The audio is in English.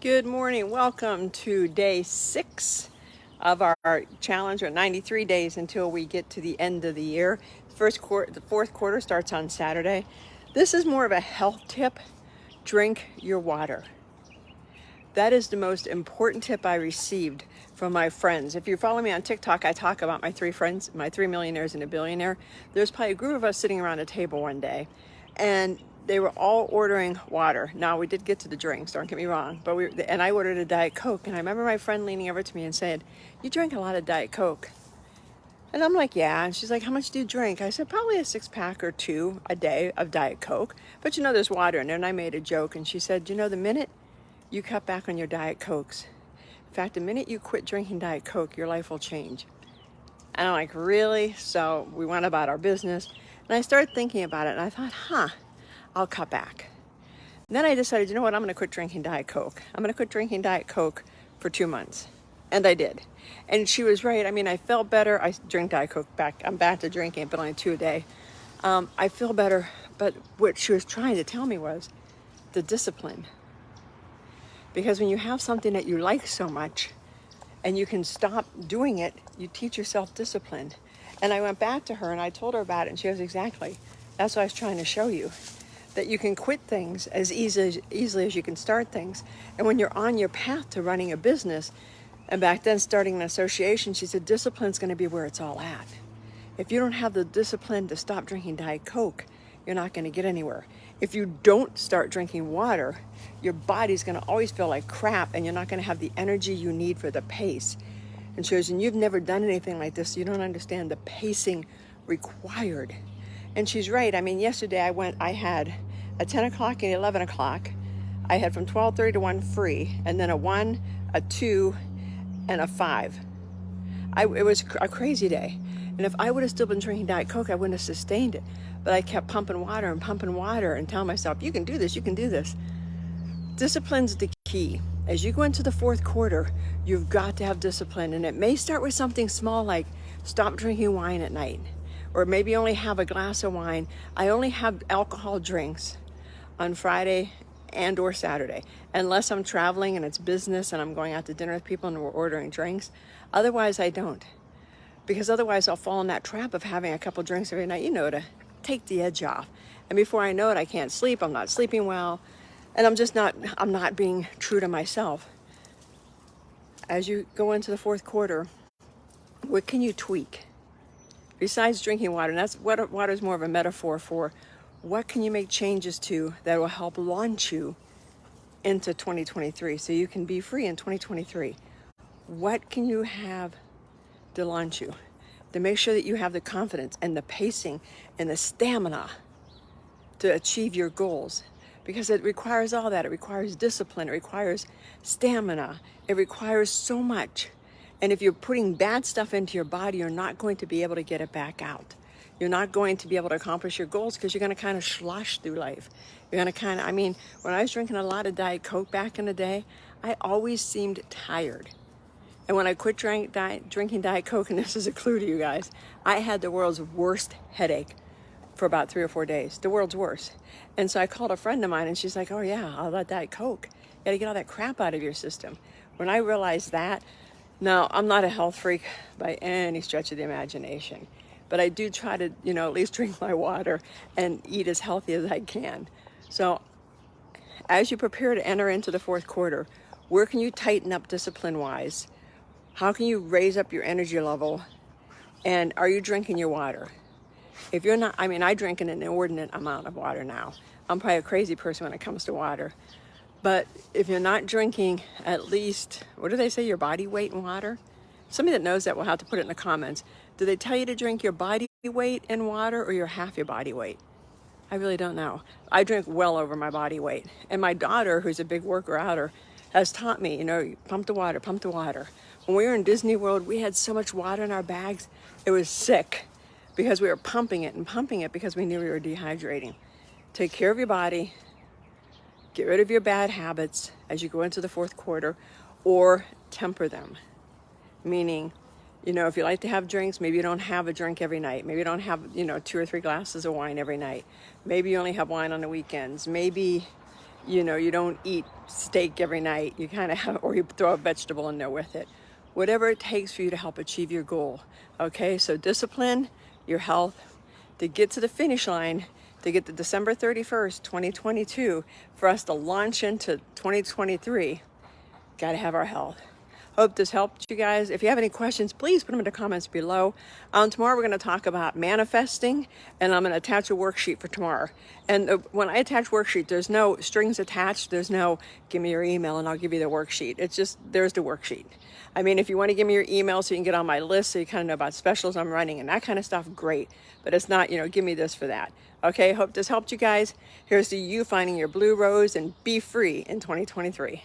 Good morning. Welcome to day 6 of our challenge, or 93 days until we get to the end of the year. The fourth quarter starts on Saturday. This is more of a health tip. Drink your water. That is the most important tip I received from my friends. If you follow me on TikTok, I talk about my 3 friends, my 3 millionaires and a billionaire. There's probably a group of us sitting around a table one day, and they were all ordering water. Now, we did get to the drinks, don't get me wrong, and I ordered a Diet Coke, and I remember my friend leaning over to me and saying, "You drink a lot of Diet Coke." And I'm like, "Yeah." And she's like, "How much do you drink?" I said, "Probably a 6-pack or 2 a day of Diet Coke. But there's water in there." And I made a joke, and she said, "The minute you cut back on your Diet Cokes, in fact, the minute you quit drinking Diet Coke, your life will change." And I'm like, "Really?" So we went about our business, and I started thinking about it, and I thought, I'll cut back. And then I decided, you know what, I'm going to quit drinking Diet Coke. I'm going to quit drinking Diet Coke for 2 months. And I did. And she was right. I mean, I felt better. I drink Diet Coke back. I'm back to drinking it, but only 2 a day. I feel better. But what she was trying to tell me was the discipline. Because when you have something that you like so much and you can stop doing it, you teach yourself discipline. And I went back to her and I told her about it, and she goes, "Exactly. That's what I was trying to show you. That you can quit things as easily as you can start things. And when you're on your path to running a business," and back then starting an association, she said, "Discipline's going to be where it's all at. If you don't have the discipline to stop drinking Diet Coke, you're not going to get anywhere. If you don't start drinking water, your body's going to always feel like crap, and you're not going to have the energy you need for the pace." And she goes, "And you've never done anything like this, so you don't understand the pacing required." And she's right. I mean, yesterday I had a 10 o'clock and 11 o'clock. I had from 12:30 to 1 free, and then a 1, a 2, and a 5. It was a crazy day. And if I would have still been drinking Diet Coke, I wouldn't have sustained it. But I kept pumping water and telling myself, "You can do this, you can do this." Discipline's the key. As you go into the fourth quarter, you've got to have discipline. And it may start with something small like stop drinking wine at night, or maybe only have a glass of wine. I only have alcohol drinks on Friday and or Saturday, unless I'm traveling and it's business and I'm going out to dinner with people and we're ordering drinks. Otherwise, I don't. Because otherwise I'll fall in that trap of having a couple drinks every night, to take the edge off. And before I know it, I can't sleep. I'm not sleeping well. And I'm not being true to myself. As you go into the fourth quarter, what can you tweak? Besides drinking water, and that's water is more of a metaphor for what can you make changes to that will help launch you into 2023 so you can be free in 2023. What can you have to launch you, to make sure that you have the confidence and the pacing and the stamina to achieve your goals? Because it requires all that. It requires discipline. It requires stamina. It requires so much. And if you're putting bad stuff into your body, you're not going to be able to get it back out. You're not going to be able to accomplish your goals because you're going to kind of slosh through life. You're going to when I was drinking a lot of Diet Coke back in the day, I always seemed tired. And when I quit drinking Diet Coke, and this is a clue to you guys, I had the world's worst headache for about 3 or 4 days. The world's worst. And so I called a friend of mine, and she's like, "Oh yeah, all that Diet Coke. You got to get all that crap out of your system." When I realized that, now I'm not a health freak by any stretch of the imagination, but I do try to, at least drink my water and eat as healthy as I can. So as you prepare to enter into the fourth quarter, where can you tighten up discipline-wise? How can you raise up your energy level? And are you drinking your water? If you're not, I drink an inordinate amount of water now. I'm probably a crazy person when it comes to water. But if you're not drinking at least, what do they say, your body weight in water? Somebody that knows that will have to put it in the comments. Do they tell you to drink your body weight in water or your half your body weight? I really don't know. I drink well over my body weight. And my daughter, who's a big worker-outer, has taught me, pump the water, pump the water. When we were in Disney World, we had so much water in our bags, it was sick because we were pumping it because we knew we were dehydrating. Take care of your body. Get rid of your bad habits as you go into the fourth quarter, or temper them. Meaning, if you like to have drinks, maybe you don't have a drink every night. Maybe you don't have, 2 or 3 glasses of wine every night. Maybe you only have wine on the weekends. Maybe you know, you don't eat steak every night. You kind of have, or you throw a vegetable in there with it. Whatever it takes for you to help achieve your goal. Okay, so discipline, your health, to get to the finish line, to get to December 31st, 2022, for us to launch into 2023, got to have our health. Hope this helped you guys. If you have any questions, please put them in the comments below. Tomorrow we're going to talk about manifesting, and I'm going to attach a worksheet for tomorrow. And when I attach worksheet, there's no strings attached. There's no give me your email and I'll give you the worksheet. It's just, there's the worksheet. I mean, if you want to give me your email so you can get on my list so you kind of know about specials I'm running and that kind of stuff, great. But it's not, you know, give me this for that. Okay, hope this helped you guys. Here's to you finding your blue rose and be free in 2023.